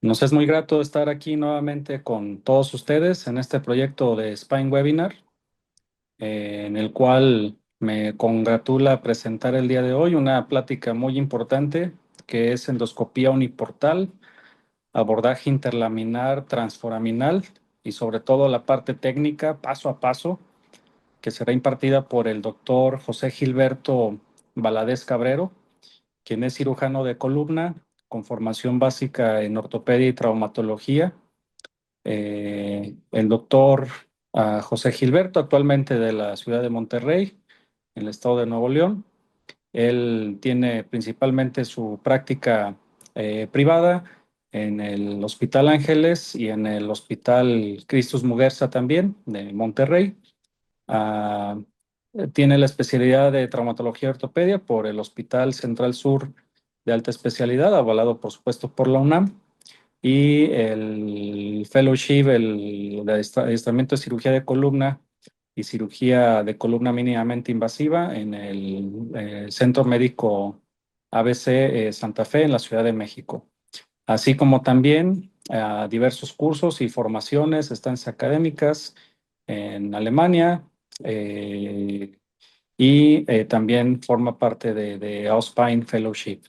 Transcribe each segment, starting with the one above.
Nos es muy grato estar aquí nuevamente con todos ustedes en este proyecto de Spine Webinar, en el cual me congratula presentar el día de hoy una plática muy importante que es endoscopía uniportal, abordaje interlaminar transforaminal y sobre todo la parte técnica paso a paso que será impartida por el doctor José Gilberto Valadez Cabrero, quien es cirujano de columna con formación básica en ortopedia y traumatología. El doctor José Gilberto, actualmente de la ciudad de Monterrey, en el estado de Nuevo León. Él tiene principalmente su práctica privada en el Hospital Ángeles y en el Hospital Cristus Muguerza también, de Monterrey. Ah, Tiene la especialidad de traumatología y ortopedia por el Hospital Central Sur de Alta Especialidad, avalado por supuesto por la UNAM, y el fellowship, el de adiestramiento de cirugía de columna y cirugía de columna mínimamente invasiva en el Centro Médico ABC Santa Fe en la Ciudad de México, así como también diversos cursos y formaciones, estancias académicas en Alemania, eh, y también forma parte de Auspein Fellowship.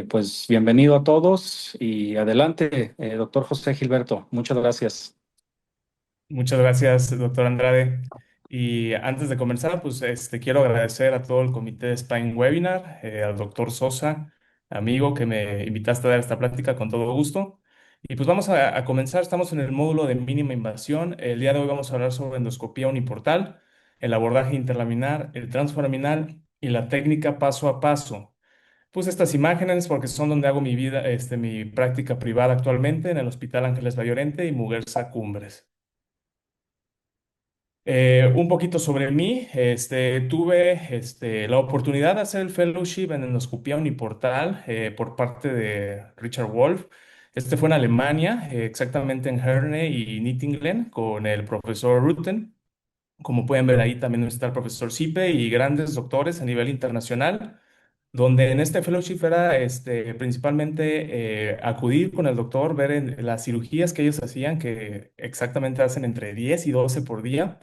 Pues bienvenido a todos y adelante, doctor José Gilberto. Muchas gracias. Muchas gracias, doctor Andrade. Y antes de comenzar, pues quiero agradecer a todo el comité de Spine Webinar, al doctor Sosa, amigo, que me invitaste a dar esta plática con todo gusto. Y pues vamos a comenzar. Estamos en el módulo de mínima invasión. El día de hoy vamos a hablar sobre endoscopía uniportal, el abordaje interlaminar, el transforaminal y la técnica paso a paso. Puse estas imágenes porque son donde hago mi vida, mi práctica privada actualmente en el Hospital Ángeles Valle Oriente y Muguerza Cumbres. Un poquito sobre mí, tuve la oportunidad de hacer el fellowship en endoscopía uniportal por parte de Richard Wolf. Este fue en Alemania, exactamente en Herne y Nittingen, con el profesor Rutten. Como pueden ver ahí también está el profesor Sipe y grandes doctores a nivel internacional, donde en este fellowship era principalmente acudir con el doctor, ver las cirugías que ellos hacían, que exactamente hacen entre 10 y 12 por día,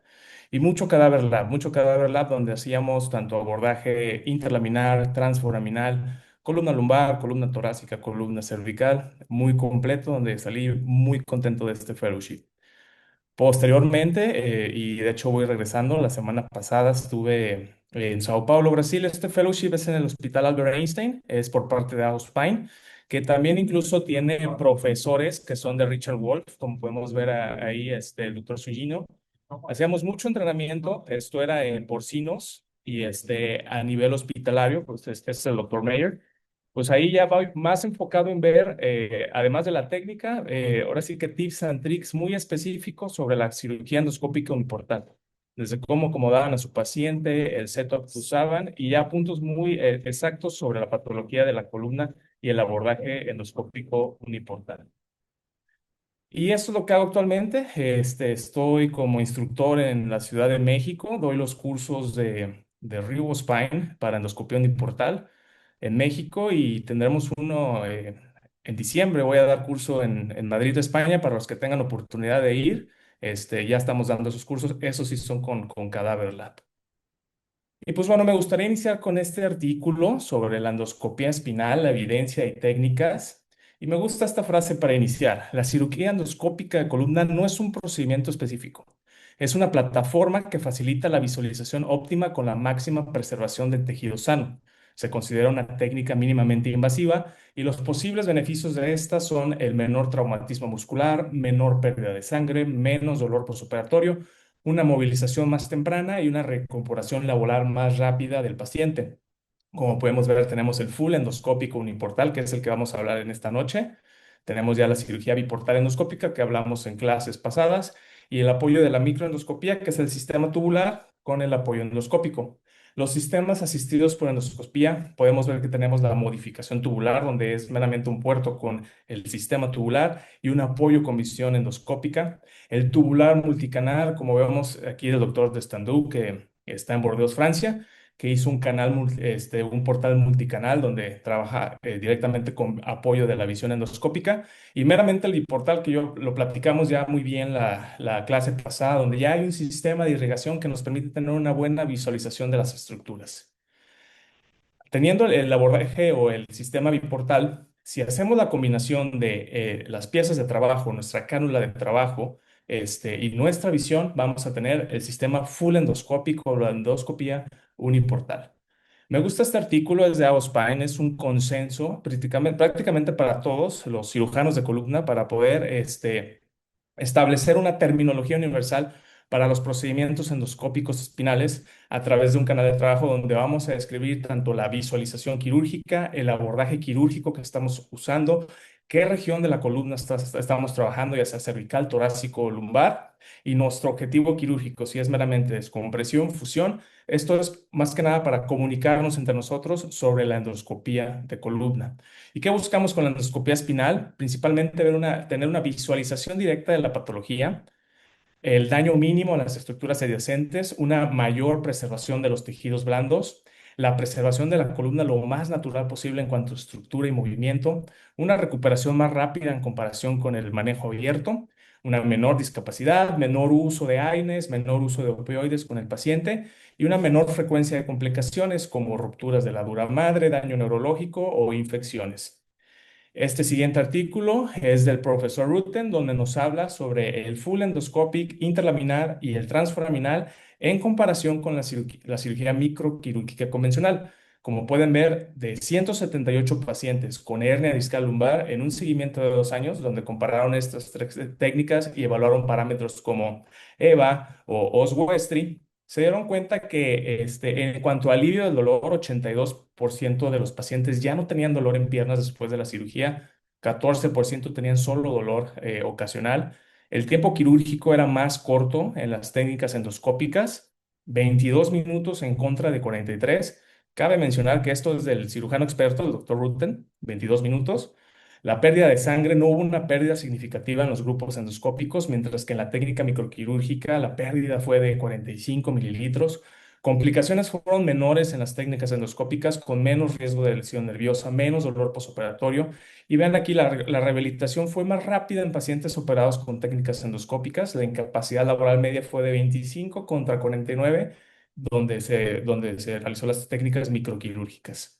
y mucho cadáver lab donde hacíamos tanto abordaje interlaminar, transforaminal, columna lumbar, columna torácica, columna cervical, muy completo, donde salí muy contento de este fellowship. Posteriormente, y de hecho voy regresando, la semana pasada estuve en Sao Paulo, Brasil. Este fellowship es en el Hospital Albert Einstein, es por parte de Auspein, que también incluso tiene profesores que son de Richard Wolf, como podemos ver ahí, el doctor Sugino. Hacíamos mucho entrenamiento, esto era en porcinos y a nivel hospitalario, pues este es el doctor Mayer. Pues ahí ya voy más enfocado en ver, además de la técnica, ahora sí que tips and tricks muy específicos sobre la cirugía endoscópica uniportal. Desde cómo acomodaban a su paciente, el setup que usaban y ya puntos muy exactos sobre la patología de la columna y el abordaje endoscópico uniportal. Y esto es lo que hago actualmente. Estoy como instructor en la Ciudad de México. Doy los cursos de Rivo Spine para endoscopía uniportal en México y tendremos uno en diciembre. Voy a dar curso en Madrid, España, para los que tengan oportunidad de ir. Ya estamos dando esos cursos. Esos sí son con Cadaver Lab. Y pues bueno, me gustaría iniciar con este artículo sobre la endoscopía espinal, la evidencia y técnicas. Y me gusta esta frase para iniciar. La cirugía endoscópica de columna no es un procedimiento específico. Es una plataforma que facilita la visualización óptima con la máxima preservación del tejido sano. Se considera una técnica mínimamente invasiva y los posibles beneficios de esta son el menor traumatismo muscular, menor pérdida de sangre, menos dolor postoperatorio, una movilización más temprana y una recuperación laboral más rápida del paciente. Como podemos ver, tenemos el full endoscópico uniportal, que es el que vamos a hablar en esta noche. Tenemos ya la cirugía biportal endoscópica, que hablamos en clases pasadas, y el apoyo de la microendoscopía, que es el sistema tubular con el apoyo endoscópico. Los sistemas asistidos por endoscopía, podemos ver que tenemos la modificación tubular, donde es meramente un puerto con el sistema tubular y un apoyo con visión endoscópica. El tubular multicanal, como vemos aquí del doctor de Standou, que está en Bordeaux, Francia, que hizo un canal, un portal multicanal donde trabaja directamente con apoyo de la visión endoscópica. Y meramente el biportal, que yo lo platicamos ya muy bien la clase pasada, donde ya hay un sistema de irrigación que nos permite tener una buena visualización de las estructuras. Teniendo el abordaje o el sistema biportal, si hacemos la combinación de las piezas de trabajo, nuestra cánula de trabajo, y nuestra visión, vamos a tener el sistema full endoscópico o la endoscopía uniportal. Me gusta este artículo, es de Spine, es un consenso prácticamente para todos los cirujanos de columna para poder establecer una terminología universal para los procedimientos endoscópicos espinales a través de un canal de trabajo donde vamos a describir tanto la visualización quirúrgica, el abordaje quirúrgico que estamos usando, qué región de la columna estamos trabajando, ya sea cervical, torácico o lumbar, y nuestro objetivo quirúrgico, si es meramente descompresión, fusión. Esto es más que nada para comunicarnos entre nosotros sobre la endoscopía de columna. ¿Y qué buscamos con la endoscopía espinal? Principalmente tener una visualización directa de la patología, el daño mínimo a las estructuras adyacentes, una mayor preservación de los tejidos blandos, la preservación de la columna lo más natural posible en cuanto a estructura y movimiento, una recuperación más rápida en comparación con el manejo abierto, una menor discapacidad, menor uso de AINES, menor uso de opioides con el paciente y una menor frecuencia de complicaciones como rupturas de la dura madre, daño neurológico o infecciones. Este siguiente artículo es del profesor Rutten, donde nos habla sobre el full endoscopic interlaminar y el transforaminal en comparación con la cirugía microquirúrgica convencional. Como pueden ver, de 178 pacientes con hernia discal lumbar en un seguimiento de 2 años, donde compararon estas tres técnicas y evaluaron parámetros como EVA o Oswestry, se dieron cuenta que en cuanto a alivio del dolor, 82% de los pacientes ya no tenían dolor en piernas después de la cirugía, 14% tenían solo dolor ocasional. El tiempo quirúrgico era más corto en las técnicas endoscópicas, 22 minutos en contra de 43. Cabe mencionar que esto es del cirujano experto, el doctor Rutten, 22 minutos. La pérdida de sangre, no hubo una pérdida significativa en los grupos endoscópicos, mientras que en la técnica microquirúrgica la pérdida fue de 45 mililitros. Complicaciones fueron menores en las técnicas endoscópicas, con menos riesgo de lesión nerviosa, menos dolor posoperatorio. Y vean aquí, la rehabilitación fue más rápida en pacientes operados con técnicas endoscópicas. La incapacidad laboral media fue de 25 contra 49, donde se realizó las técnicas microquirúrgicas.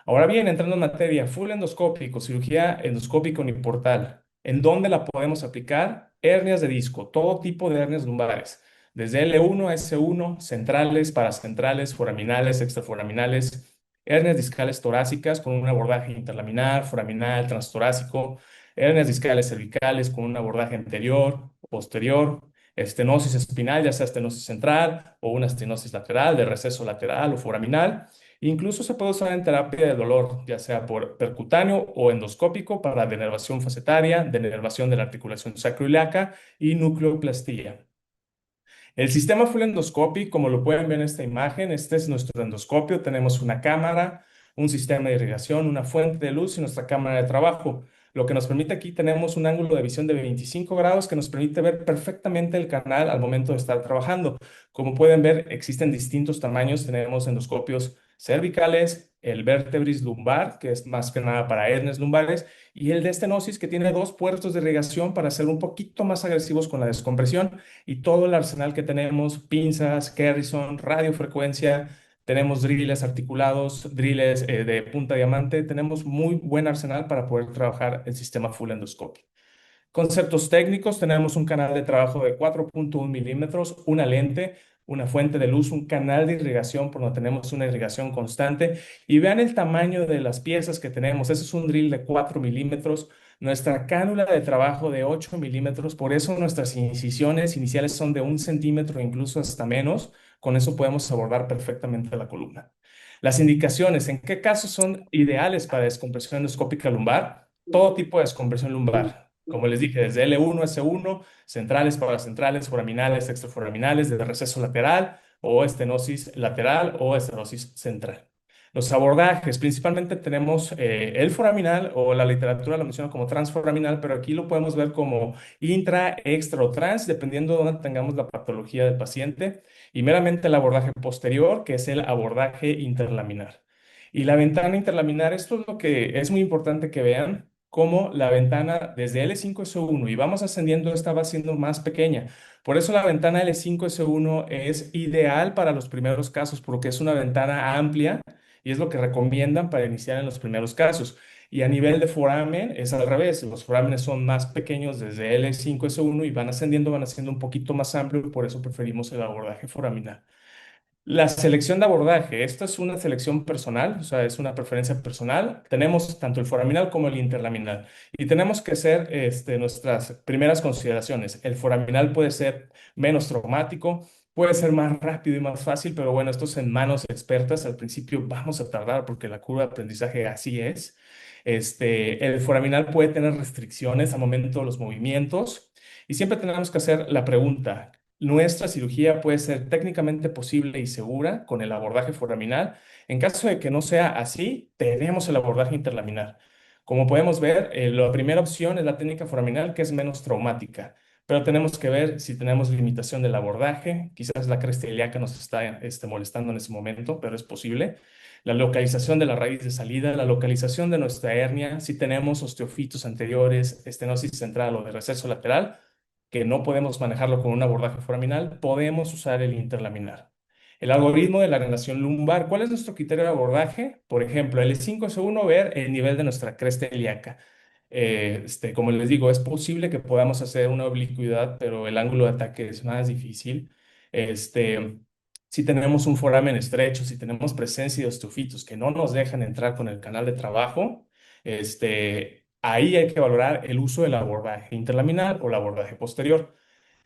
Ahora bien, entrando en materia, full endoscópico, cirugía endoscópica uniportal. ¿En dónde la podemos aplicar? Hernias de disco, todo tipo de hernias lumbares, desde L1 a S1, centrales, paracentrales, foraminales, extraforaminales, hernias discales torácicas con un abordaje interlaminar, foraminal, transtorácico, hernias discales cervicales con un abordaje anterior, posterior, estenosis espinal, ya sea estenosis central o una estenosis lateral, de receso lateral o foraminal. Incluso se puede usar en terapia de dolor, ya sea por percutáneo o endoscópico para denervación facetaria, denervación de la articulación sacroiliaca y nucleoplastía. El sistema full endoscopy, como lo pueden ver en esta imagen, este es nuestro endoscopio. Tenemos una cámara, un sistema de irrigación, una fuente de luz y nuestra cámara de trabajo. Lo que nos permite aquí tenemos un ángulo de visión de 25 grados que nos permite ver perfectamente el canal al momento de estar trabajando. Como pueden ver, existen distintos tamaños. Tenemos endoscopios cervicales, el vértebris lumbar, que es más que nada para hernias lumbares, y el de estenosis, que tiene dos puertos de irrigación para ser un poquito más agresivos con la descompresión, y todo el arsenal que tenemos, pinzas, Kerrison, radiofrecuencia, tenemos drills articulados, drills de punta diamante, tenemos muy buen arsenal para poder trabajar el sistema full endoscopy. Conceptos técnicos, tenemos un canal de trabajo de 4.1 milímetros, una lente, una fuente de luz, un canal de irrigación por donde tenemos una irrigación constante. Y vean el tamaño de las piezas que tenemos. Ese es un drill de 4 milímetros, nuestra cánula de trabajo de 8 milímetros. Por eso nuestras incisiones iniciales son de 1 centímetro, incluso hasta menos. Con eso podemos abordar perfectamente la columna. Las indicaciones, ¿en qué casos son ideales para descompresión endoscópica lumbar? Todo tipo de descompresión lumbar. Como les dije, desde L1 a S1, centrales, paracentrales, foraminales, extraforaminales, de receso lateral o estenosis lateral o estenosis central. Los abordajes, principalmente tenemos el foraminal o la literatura lo menciona como transforaminal, pero aquí lo podemos ver como intra, extra o trans, dependiendo de dónde tengamos la patología del paciente, y meramente el abordaje posterior, que es el abordaje interlaminar. Y la ventana interlaminar, esto es lo que es muy importante que vean, cómo la ventana desde L5-S1 y vamos ascendiendo, esta va siendo más pequeña. Por eso la ventana L5-S1 es ideal para los primeros casos, porque es una ventana amplia y es lo que recomiendan para iniciar en los primeros casos. Y a nivel de foramen es al revés, los forámenes son más pequeños desde L5-S1 y van ascendiendo, van haciendo un poquito más amplio y por eso preferimos el abordaje foraminal. La selección de abordaje, esta es una selección personal, o sea, es una preferencia personal. Tenemos tanto el foraminal como el interlaminar y tenemos que hacer nuestras primeras consideraciones. El foraminal puede ser menos traumático, puede ser más rápido y más fácil, pero bueno, esto es en manos expertas. Al principio vamos a tardar porque la curva de aprendizaje así es. El foraminal puede tener restricciones al momento de los movimientos y siempre tenemos que hacer la pregunta. Nuestra cirugía puede ser técnicamente posible y segura con el abordaje foraminal. En caso de que no sea así, tenemos el abordaje interlaminar. Como podemos ver, la primera opción es la técnica foraminal, que es menos traumática, pero tenemos que ver si tenemos limitación del abordaje. Quizás la cresta ilíaca nos está molestando en ese momento, pero es posible. La localización de la raíz de salida, la localización de nuestra hernia, si tenemos osteofitos anteriores, estenosis central o de receso lateral, que no podemos manejarlo con un abordaje foraminal, podemos usar el interlaminar. El algoritmo de la relación lumbar, ¿cuál es nuestro criterio de abordaje? Por ejemplo, L5-S1, ver el nivel de nuestra cresta ilíaca. Como les digo, es posible que podamos hacer una oblicuidad, pero el ángulo de ataque es más difícil. Este, si tenemos un foramen estrecho, si tenemos presencia de osteofitos que no nos dejan entrar con el canal de trabajo, ahí hay que valorar el uso del abordaje interlaminar o el abordaje posterior.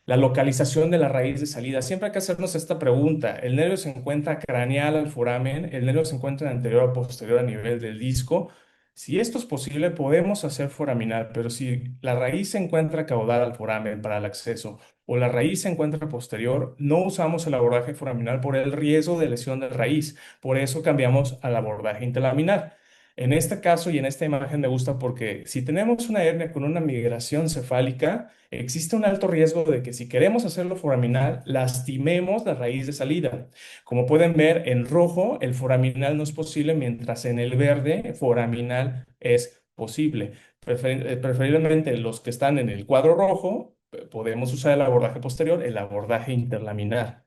La localización de la raíz de salida. Siempre hay que hacernos esta pregunta. ¿El nervio se encuentra craneal al foramen? ¿El nervio se encuentra anterior o posterior a nivel del disco? Si esto es posible, podemos hacer foraminal, pero si la raíz se encuentra caudal al foramen para el acceso o la raíz se encuentra posterior, no usamos el abordaje foraminal por el riesgo de lesión de raíz. Por eso cambiamos al abordaje interlaminar. En este caso y en esta imagen me gusta porque si tenemos una hernia con una migración cefálica, existe un alto riesgo de que si queremos hacerlo foraminal, lastimemos la raíz de salida. Como pueden ver, en rojo el foraminal no es posible, mientras en el verde foraminal es posible. Preferiblemente los que están en el cuadro rojo, podemos usar el abordaje posterior, el abordaje interlaminar.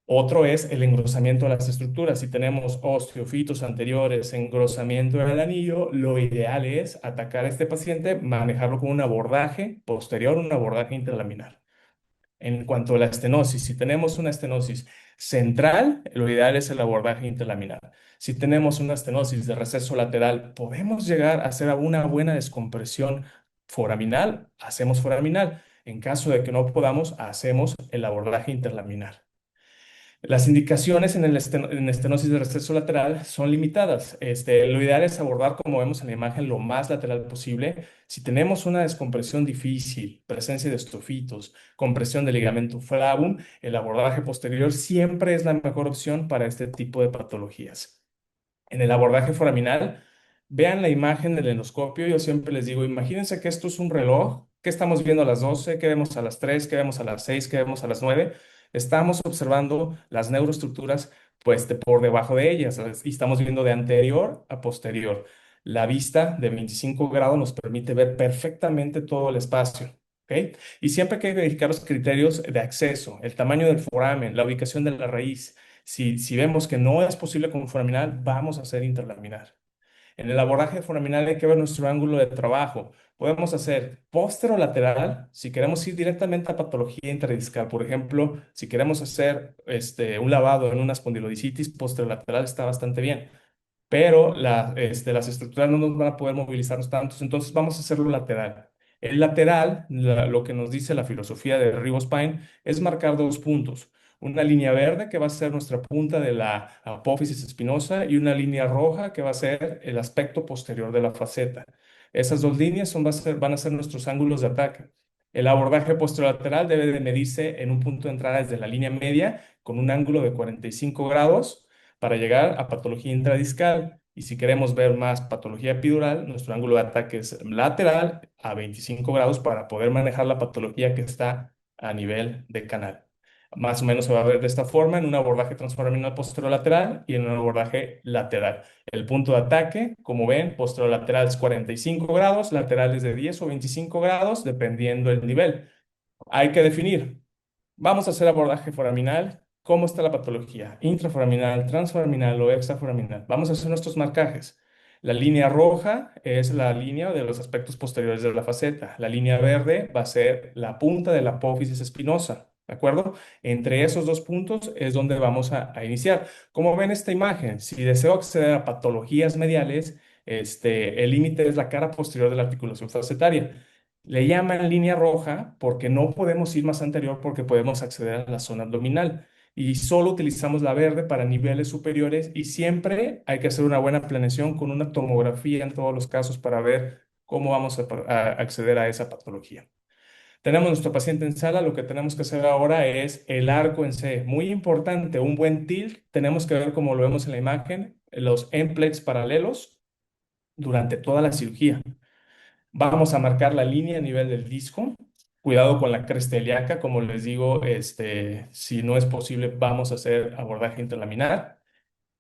Otro es el engrosamiento de las estructuras. Si tenemos osteofitos anteriores, engrosamiento del anillo, lo ideal es atacar a este paciente, manejarlo con un abordaje posterior, un abordaje interlaminar. En cuanto a la estenosis, si tenemos una estenosis central, lo ideal es el abordaje interlaminar. Si tenemos una estenosis de receso lateral, podemos llegar a hacer una buena descompresión foraminal, hacemos foraminal. En caso de que no podamos, hacemos el abordaje interlaminar. Las indicaciones en estenosis de receso lateral son limitadas. Lo ideal es abordar, como vemos en la imagen, lo más lateral posible. Si tenemos una descompresión difícil, presencia de estofitos, compresión del ligamento flavum, el abordaje posterior siempre es la mejor opción para este tipo de patologías. En el abordaje foraminal, vean la imagen del endoscopio. Yo siempre les digo, imagínense que esto es un reloj. ¿Qué estamos viendo a las 12? ¿Qué vemos a las 3? ¿Qué vemos a las 6? ¿Qué vemos a las 9? Estamos observando las neuroestructuras pues por debajo de ellas y estamos viendo de anterior a posterior. La vista de 25 grados nos permite ver perfectamente todo el espacio. ¿Ok? Y siempre hay que verificar los criterios de acceso, el tamaño del foramen, la ubicación de la raíz. Si vemos que no es posible con foraminal, vamos a hacer interlaminar. En el abordaje foraminal hay que ver nuestro ángulo de trabajo. Podemos hacer posterolateral si queremos ir directamente a patología intradiscal. Por ejemplo, si queremos hacer un lavado en una espondilodicitis, posterolateral está bastante bien, pero las estructuras no nos van a poder movilizarnos tantos, entonces vamos a hacerlo lateral. El lateral, lo que nos dice la filosofía de Ribospine, es marcar dos puntos. Una línea verde que va a ser nuestra punta de la apófisis espinosa y una línea roja que va a ser el aspecto posterior de la faceta. Esas dos líneas van a ser nuestros ángulos de ataque. El abordaje posterolateral debe de medirse en un punto de entrada desde la línea media con un ángulo de 45 grados para llegar a patología intradiscal. Y si queremos ver más patología epidural, nuestro ángulo de ataque es lateral a 25 grados para poder manejar la patología que está a nivel de canal. Más o menos se va a ver de esta forma en un abordaje transforaminal posterolateral y en un abordaje lateral. El punto de ataque, como ven, posterolateral es 45 grados, lateral es de 10 o 25 grados, dependiendo el nivel. Hay que definir. Vamos a hacer abordaje foraminal. ¿Cómo está la patología? Intraforaminal, transforaminal o extraforaminal. Vamos a hacer nuestros marcajes. La línea roja es la línea de los aspectos posteriores de la faceta. La línea verde va a ser la punta de la apófisis espinosa. ¿De acuerdo? Entre esos dos puntos es donde vamos a iniciar. Como ven esta imagen, si deseo acceder a patologías mediales, el límite es la cara posterior de la articulación facetaria. Le llaman línea roja porque no podemos ir más anterior porque podemos acceder a la zona abdominal y solo utilizamos la verde para niveles superiores y siempre hay que hacer una buena planeación con una tomografía en todos los casos para ver cómo vamos a acceder a esa patología. Tenemos nuestro paciente en sala, lo que tenemos que hacer ahora es el arco en C. Muy importante, un buen tilt. Tenemos que ver como lo vemos en la imagen, los emplex paralelos durante toda la cirugía. Vamos a marcar la línea a nivel del disco. Cuidado con la cresta ilíaca, como les digo, si no es posible, vamos a hacer abordaje interlaminar.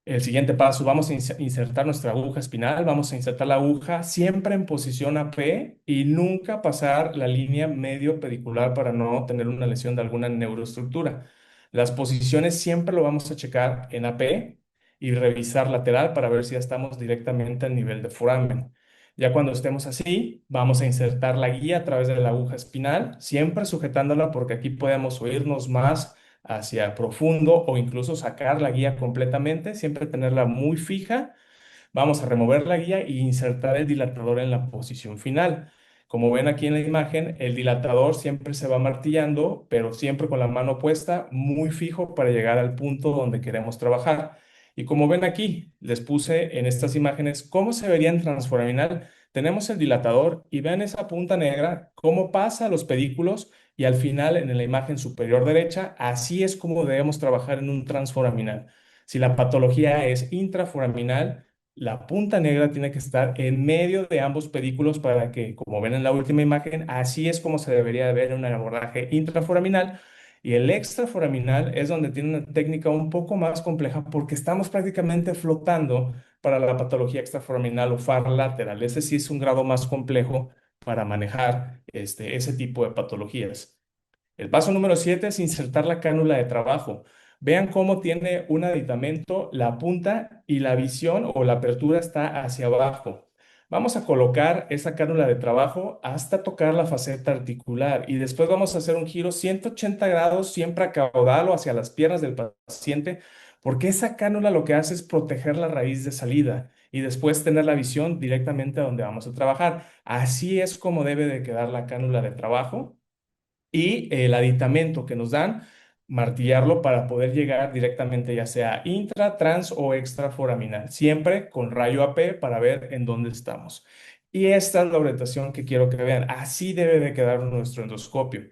El siguiente paso, vamos a insertar nuestra aguja espinal, vamos a insertar la aguja siempre en posición AP y nunca pasar la línea medio pedicular para no tener una lesión de alguna neuroestructura. Las posiciones siempre lo vamos a checar en AP y revisar lateral para ver si ya estamos directamente al nivel de foramen. Ya cuando estemos así, vamos a insertar la guía a través de la aguja espinal, siempre sujetándola porque aquí podemos oírnos más hacia profundo o incluso sacar la guía completamente, siempre tenerla muy fija. Vamos a remover la guía e insertar el dilatador en la posición final. Como ven aquí en la imagen, el dilatador siempre se va martillando, pero siempre con la mano puesta muy fijo para llegar al punto donde queremos trabajar. Y como ven aquí, les puse en estas imágenes cómo se vería en transforaminal. Tenemos el dilatador y vean esa punta negra, cómo pasa a los pedículos y al final en la imagen superior derecha, así es como debemos trabajar en un transforaminal. Si la patología es intraforaminal, la punta negra tiene que estar en medio de ambos pedículos para que, como ven en la última imagen, así es como se debería de ver en un abordaje intraforaminal. Y el extraforaminal es donde tiene una técnica un poco más compleja porque estamos prácticamente flotando para la patología extraforaminal o far lateral. Ese sí es un grado más complejo para manejar ese tipo de patologías. El paso número 7 es insertar la cánula de trabajo. Vean cómo tiene un aditamento, la punta y la visión o la apertura está hacia abajo. Vamos a colocar esa cánula de trabajo hasta tocar la faceta articular y después vamos a hacer un giro 180 grados siempre a caudal o hacia las piernas del paciente porque esa cánula lo que hace es proteger la raíz de salida y después tener la visión directamente a donde vamos a trabajar. Así es como debe de quedar la cánula de trabajo y el aditamento que nos dan, martillarlo para poder llegar directamente ya sea intra, trans o extraforaminal, siempre con rayo AP para ver en dónde estamos. Y esta es la orientación que quiero que vean. Así debe de quedar nuestro endoscopio.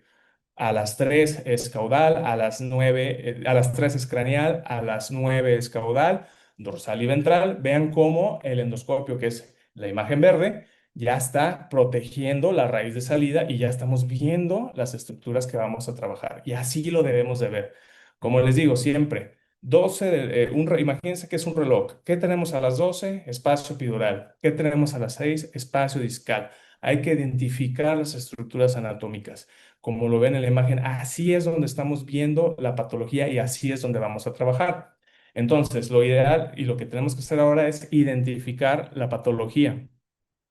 A las 3 es caudal, a las 9, a las 3 es craneal, a las 9 es caudal, dorsal y ventral. Vean cómo el endoscopio, que es la imagen verde, ya está protegiendo la raíz de salida y ya estamos viendo las estructuras que vamos a trabajar. Y así lo debemos de ver. Como les digo siempre, 12 imagínense que es un reloj. ¿Qué tenemos a las 12? Espacio epidural. ¿Qué tenemos a las 6? Espacio discal. Hay que identificar las estructuras anatómicas. Como lo ven en la imagen, así es donde estamos viendo la patología y así es donde vamos a trabajar. Entonces, lo ideal y lo que tenemos que hacer ahora es identificar la patología.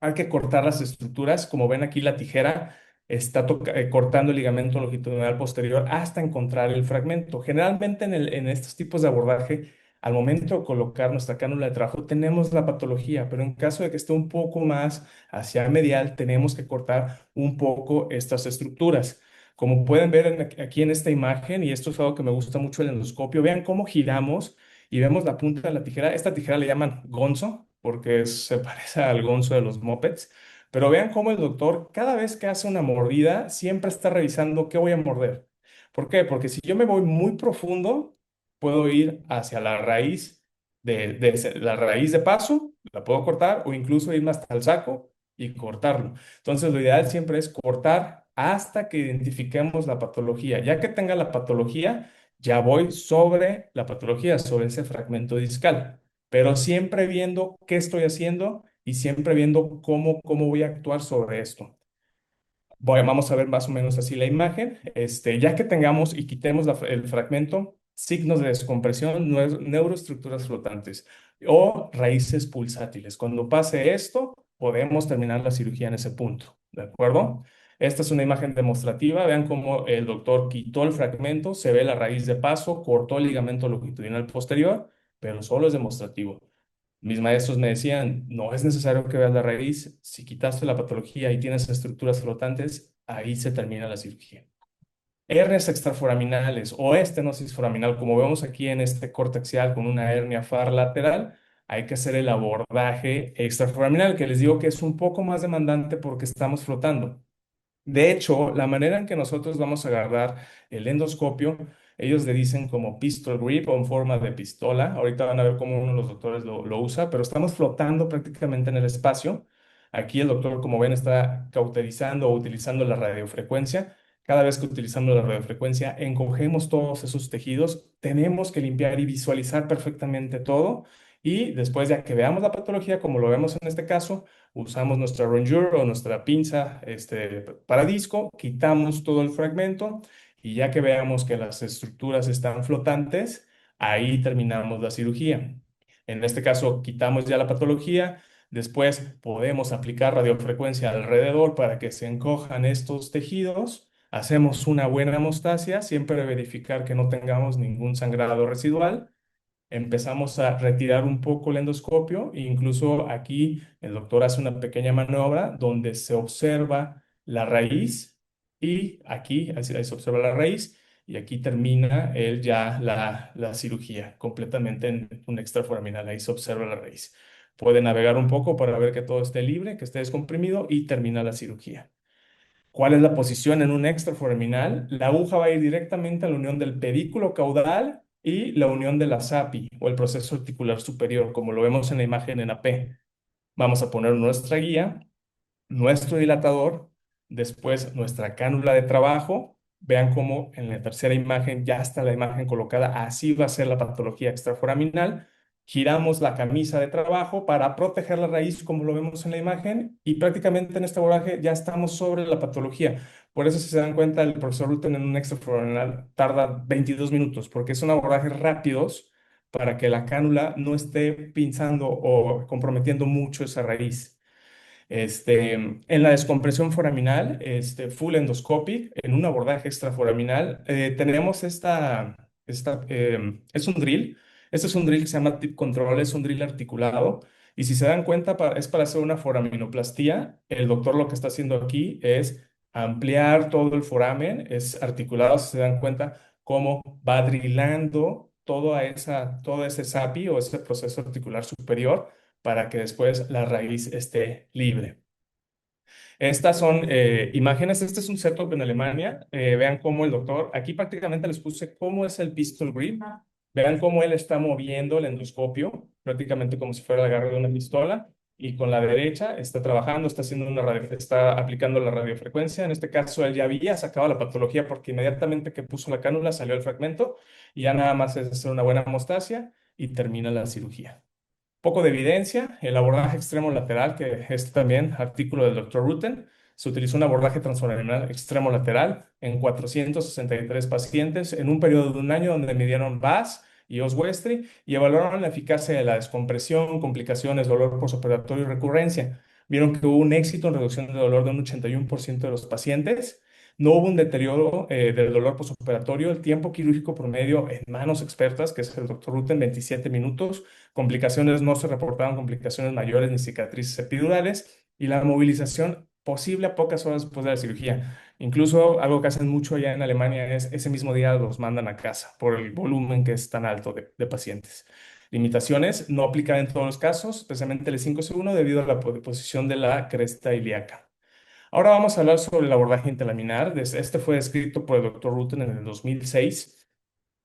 Hay que cortar las estructuras. Como ven aquí, la tijera está cortando el ligamento longitudinal posterior hasta encontrar el fragmento. Generalmente en estos tipos de abordaje, al momento de colocar nuestra cánula de trabajo, tenemos la patología, pero en caso de que esté un poco más hacia medial, tenemos que cortar un poco estas estructuras. Como pueden ver aquí en esta imagen, y esto es algo que me gusta mucho el endoscopio, vean cómo giramos y vemos la punta de la tijera. Esta tijera le llaman gonzo porque se parece al gonzo de los mopeds. Pero vean cómo el doctor, cada vez que hace una mordida, siempre está revisando qué voy a morder. ¿Por qué? Porque si yo me voy muy profundo, puedo ir hacia la raíz la raíz de paso, la puedo cortar o incluso irme hasta el saco y cortarlo. Entonces, lo ideal siempre es cortar hasta que identifiquemos la patología. Ya que tenga la patología, ya voy sobre la patología, sobre ese fragmento discal, pero siempre viendo qué estoy haciendo y siempre viendo cómo voy a actuar sobre esto. Vamos a ver más o menos así la imagen. Ya que tengamos y quitemos el fragmento, signos de descompresión, neuroestructuras flotantes o raíces pulsátiles. Cuando pase esto, podemos terminar la cirugía en ese punto. ¿De acuerdo? Esta es una imagen demostrativa. Vean cómo el doctor quitó el fragmento, se ve la raíz de paso, cortó el ligamento longitudinal posterior, pero solo es demostrativo. Mis maestros me decían, no es necesario que veas la raíz, si quitaste la patología y tienes estructuras flotantes, ahí se termina la cirugía. Hernias extraforaminales o estenosis foraminal, como vemos aquí en este corte axial con una hernia far lateral, hay que hacer el abordaje extraforaminal, que les digo que es un poco más demandante porque estamos flotando. De hecho, la manera en que nosotros vamos a agarrar el endoscopio, ellos le dicen como pistol grip o en forma de pistola. Ahorita van a ver cómo uno de los doctores lo usa, pero estamos flotando prácticamente en el espacio. Aquí el doctor, como ven, está cauterizando o utilizando la radiofrecuencia. Cada vez que utilizamos la radiofrecuencia, encogemos todos esos tejidos. Tenemos que limpiar y visualizar perfectamente todo. Y después, ya que veamos la patología, como lo vemos en este caso, usamos nuestra rongeur o nuestra pinza para disco, quitamos todo el fragmento y ya que veamos que las estructuras están flotantes, ahí terminamos la cirugía. En este caso, quitamos ya la patología, después podemos aplicar radiofrecuencia alrededor para que se encojan estos tejidos. Hacemos una buena hemostasia, siempre verificar que no tengamos ningún sangrado residual. Empezamos a retirar un poco el endoscopio e incluso aquí el doctor hace una pequeña maniobra donde se observa la raíz y aquí ahí se observa la raíz y aquí termina ya la cirugía completamente en un extraforaminal. Ahí se observa la raíz. Puede navegar un poco para ver que todo esté libre, que esté descomprimido y termina la cirugía. ¿Cuál es la posición en un extraforaminal? La aguja va a ir directamente a la unión del pedículo caudal y la unión de la SAPI o el proceso articular superior, como lo vemos en la imagen en AP. Vamos a poner nuestra guía, nuestro dilatador, después nuestra cánula de trabajo. Vean cómo en la tercera imagen ya está la imagen colocada. Así va a ser la patología extraforaminal. Giramos la camisa de trabajo para proteger la raíz, como lo vemos en la imagen, y prácticamente en este abordaje ya estamos sobre la patología. Por eso, si se dan cuenta, el profesor Rutten en un extraforaminal tarda 22 minutos, porque son abordajes rápidos para que la cánula no esté pinzando o comprometiendo mucho esa raíz. En la descompresión foraminal, full endoscopic, en un abordaje extraforaminal, tenemos es un drill. Este es un drill que se llama tip control, es un drill articulado. Y si se dan cuenta, es para hacer una foraminoplastía. El doctor lo que está haciendo aquí es ampliar todo el foramen, es articulado, si se dan cuenta, cómo va drilando todo ese SAPI o ese proceso articular superior para que después la raíz esté libre. Estas son imágenes, este es un setup en Alemania. Vean cómo el doctor, aquí prácticamente les puse cómo es el pistol grip. Vean cómo él está moviendo el endoscopio, prácticamente como si fuera el agarre de una pistola. Y con la derecha está trabajando, está aplicando la radiofrecuencia. En este caso, él ya había sacado la patología porque inmediatamente que puso la cánula salió el fragmento y ya nada más es hacer una buena hemostasia y termina la cirugía. Poco de evidencia, el abordaje extremo lateral, que es también artículo del Dr. Rutten, se utilizó un abordaje transforaminal extremo lateral en 463 pacientes en un periodo de un año donde midieron VAS y Oswestry y evaluaron la eficacia de la descompresión, complicaciones, dolor postoperatorio y recurrencia. Vieron que hubo un éxito en reducción de dolor de un 81% de los pacientes. No hubo un deterioro del dolor postoperatorio. El tiempo quirúrgico promedio en manos expertas, que es el Dr. Rutten, 27 minutos. Complicaciones, no se reportaron complicaciones mayores ni cicatrices epidurales y la movilización posible a pocas horas después de la cirugía. Incluso algo que hacen mucho allá en Alemania es ese mismo día los mandan a casa por el volumen que es tan alto de pacientes. Limitaciones, no aplican en todos los casos, especialmente el 5C1 debido a la posición de la cresta ilíaca. Ahora vamos a hablar sobre el abordaje intralaminar. Este fue descrito por el Dr. Rutten en el 2006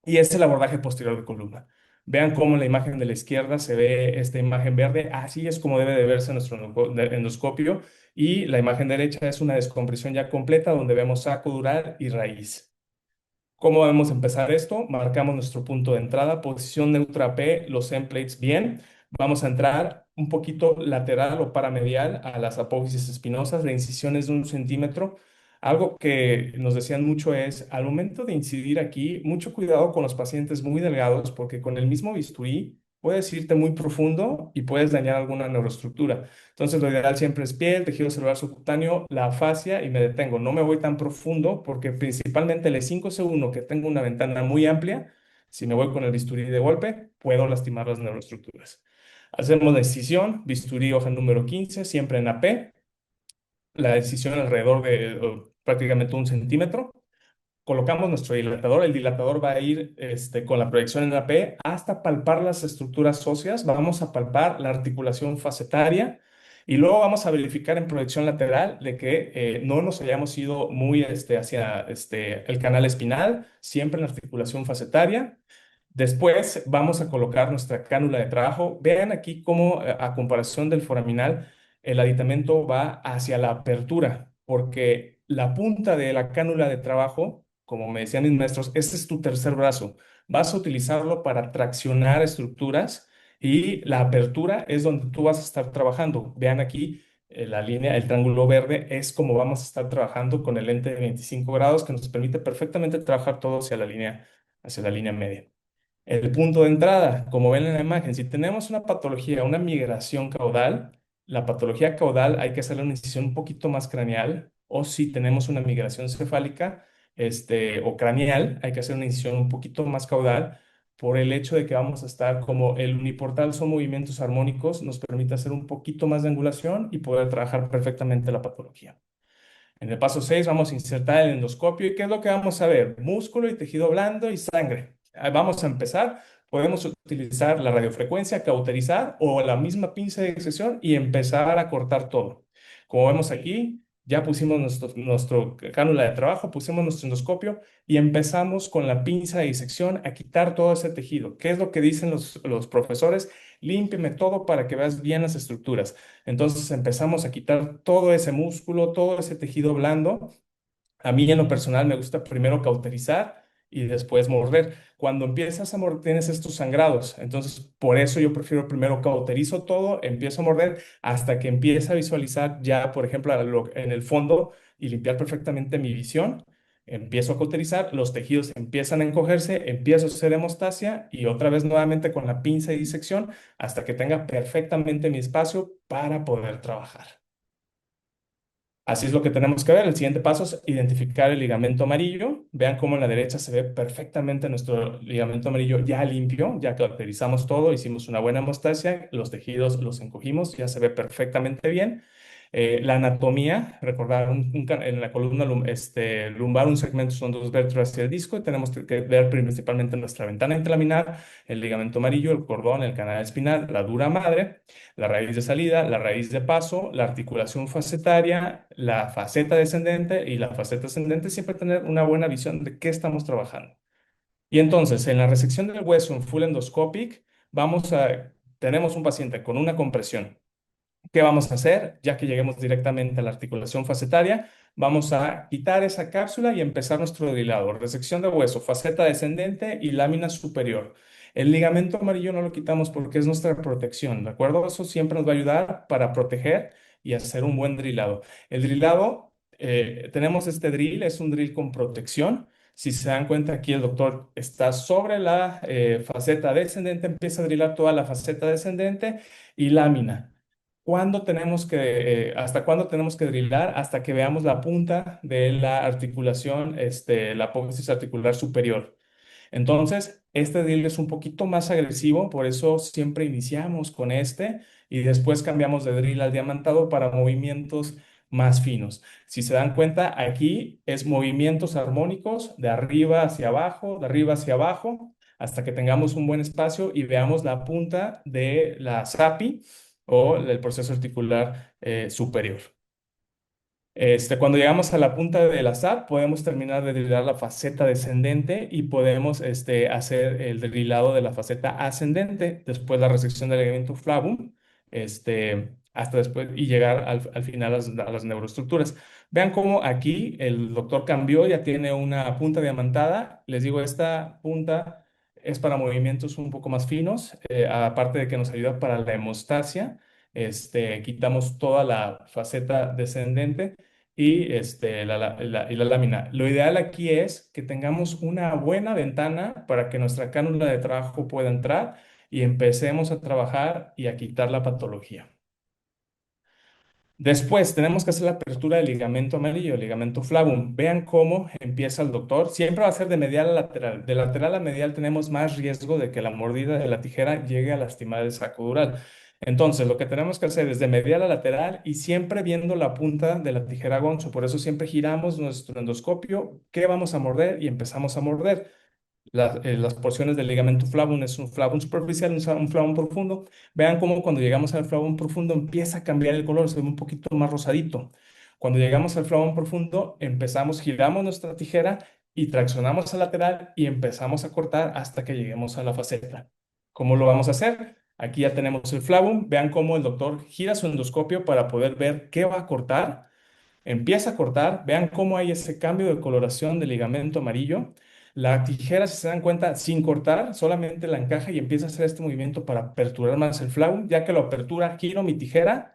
y es el abordaje posterior de columna. Vean cómo en la imagen de la izquierda se ve esta imagen verde. Así es como debe de verse nuestro endoscopio. Y la imagen derecha es una descompresión ya completa donde vemos saco dural y raíz. ¿Cómo debemos empezar esto? Marcamos nuestro punto de entrada, posición neutra P, los templates bien. Vamos a entrar un poquito lateral o paramedial a las apófisis espinosas de incisiones de 1 centímetro. Algo que nos decían mucho es, al momento de incidir aquí, mucho cuidado con los pacientes muy delgados, porque con el mismo bisturí puedes irte muy profundo y puedes dañar alguna neuroestructura. Entonces, lo ideal siempre es piel, tejido celular subcutáneo, la fascia y me detengo. No me voy tan profundo porque principalmente el E5C1, que tengo una ventana muy amplia, si me voy con el bisturí de golpe, puedo lastimar las neuroestructuras. Hacemos la incisión, bisturí hoja número 15, siempre en AP, la decisión alrededor de prácticamente 1 centímetro. Colocamos nuestro dilatador, el dilatador va a ir con la proyección en la P hasta palpar las estructuras óseas, vamos a palpar la articulación facetaria y luego vamos a verificar en proyección lateral de que no nos hayamos ido muy hacia el canal espinal, siempre en la articulación facetaria. Después vamos a colocar nuestra cánula de trabajo. Vean aquí cómo, a comparación del foraminal, el aditamento va hacia la apertura, porque la punta de la cánula de trabajo, como me decían mis maestros, este es tu tercer brazo. Vas a utilizarlo para traccionar estructuras y la apertura es donde tú vas a estar trabajando. Vean aquí la línea, el triángulo verde es como vamos a estar trabajando con el lente de 25 grados que nos permite perfectamente trabajar todo hacia la línea media. El punto de entrada, como ven en la imagen, si tenemos una patología, una migración caudal, la patología caudal hay que hacerle una incisión un poquito más craneal, o si tenemos una migración cefálica, o craneal, hay que hacer una incisión un poquito más caudal por el hecho de que vamos a estar como el uniportal son movimientos armónicos, nos permite hacer un poquito más de angulación y poder trabajar perfectamente la patología. En el paso 6 vamos a insertar el endoscopio. ¿Y qué es lo que vamos a ver? Músculo y tejido blando y sangre. Vamos a empezar. Podemos utilizar la radiofrecuencia, cauterizar o la misma pinza de disección y empezar a cortar todo. Como vemos aquí, ya pusimos nuestro cánula de trabajo, pusimos nuestro endoscopio y empezamos con la pinza de disección a quitar todo ese tejido. ¿Qué es lo que dicen los profesores? Límpiame todo para que veas bien las estructuras. Entonces empezamos a quitar todo ese músculo, todo ese tejido blando. A mí en lo personal me gusta primero cauterizar y después morder. Cuando empiezas a morder tienes estos sangrados. Entonces por eso yo prefiero primero cauterizo todo, empiezo a morder hasta que empiece a visualizar ya, por ejemplo, en el fondo y limpiar perfectamente mi visión. Empiezo a cauterizar, los tejidos empiezan a encogerse, empiezo a hacer hemostasia y otra vez nuevamente con la pinza de disección hasta que tenga perfectamente mi espacio para poder trabajar. Así es lo que tenemos que ver. El siguiente paso es identificar el ligamento amarillo. Vean cómo en la derecha se ve perfectamente nuestro ligamento amarillo ya limpio, ya caracterizamos todo, hicimos una buena hemostasia, los tejidos los encogimos, ya se ve perfectamente bien. La anatomía, recordar en la columna lumbar un segmento son dos vértebras hacia el disco y tenemos que ver principalmente nuestra ventana intralaminar, el ligamento amarillo, el cordón, el canal espinal, la dura madre, la raíz de salida, la raíz de paso, la articulación facetaria, la faceta descendente y la faceta ascendente, siempre tener una buena visión de qué estamos trabajando. Y entonces, en la resección del hueso en full endoscopic, tenemos un paciente con una compresión. ¿Qué vamos a hacer? Ya que lleguemos directamente a la articulación facetaria, vamos a quitar esa cápsula y empezar nuestro drilado. Resección de hueso, faceta descendente y lámina superior. El ligamento amarillo no lo quitamos porque es nuestra protección, ¿de acuerdo? Eso siempre nos va a ayudar para proteger y hacer un buen drilado. El drilado, tenemos este drill, es un drill con protección. Si se dan cuenta, aquí el doctor está sobre la faceta descendente, empieza a drilar toda la faceta descendente y lámina. ¿Hasta cuándo tenemos que drillar? Hasta que veamos la punta de la articulación, la apófisis articular superior. Entonces, este drill es un poquito más agresivo, por eso siempre iniciamos con este y después cambiamos de drill al diamantado para movimientos más finos. Si se dan cuenta, aquí es movimientos armónicos de arriba hacia abajo, de arriba hacia abajo, hasta que tengamos un buen espacio y veamos la punta de la SAPI o del proceso articular superior. Cuando llegamos a la punta del azar, podemos terminar de drilar la faceta descendente y podemos hacer el drilado de la faceta ascendente, después la resección del ligamento flavum, hasta después y llegar al final a las neuroestructuras. Vean cómo aquí el doctor cambió, ya tiene una punta diamantada. Les digo, esta punta es para movimientos un poco más finos, aparte de que nos ayuda para la hemostasia. Quitamos toda la faceta descendente y, y la lámina. Lo ideal aquí es que tengamos una buena ventana para que nuestra cánula de trabajo pueda entrar y empecemos a trabajar y a quitar la patología. Después tenemos que hacer la apertura del ligamento amarillo, el ligamento flavum. Vean cómo empieza el doctor. Siempre va a ser de medial a lateral. De lateral a medial tenemos más riesgo de que la mordida de la tijera llegue a lastimar el saco dural. Entonces, lo que tenemos que hacer es de medial a lateral y siempre viendo la punta de la tijera gonzo. Por eso siempre giramos nuestro endoscopio, qué vamos a morder y empezamos a morder las porciones del ligamento flavum. Es un flavum superficial, un flavum profundo. Vean cómo cuando llegamos al flavum profundo empieza a cambiar el color, se ve un poquito más rosadito. Cuando llegamos al flavum profundo, giramos nuestra tijera y traccionamos al lateral y empezamos a cortar hasta que lleguemos a la faceta. ¿Cómo lo vamos a hacer? Aquí ya tenemos el flavum. Vean cómo el doctor gira su endoscopio para poder ver qué va a cortar. Empieza a cortar, vean cómo hay ese cambio de coloración del ligamento amarillo. La tijera, si se dan cuenta, sin cortar, solamente la encaja y empieza a hacer este movimiento para aperturar más el flavum. Ya que lo apertura, giro mi tijera,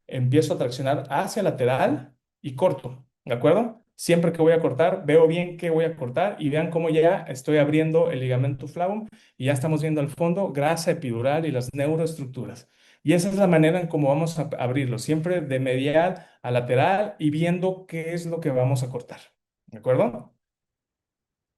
empiezo a traccionar hacia lateral y corto, ¿de acuerdo? Siempre que voy a cortar, veo bien qué voy a cortar y vean cómo ya estoy abriendo el ligamento flavum y ya estamos viendo al fondo grasa epidural y las neuroestructuras. Y esa es la manera en cómo vamos a abrirlo, siempre de medial a lateral y viendo qué es lo que vamos a cortar, ¿de acuerdo?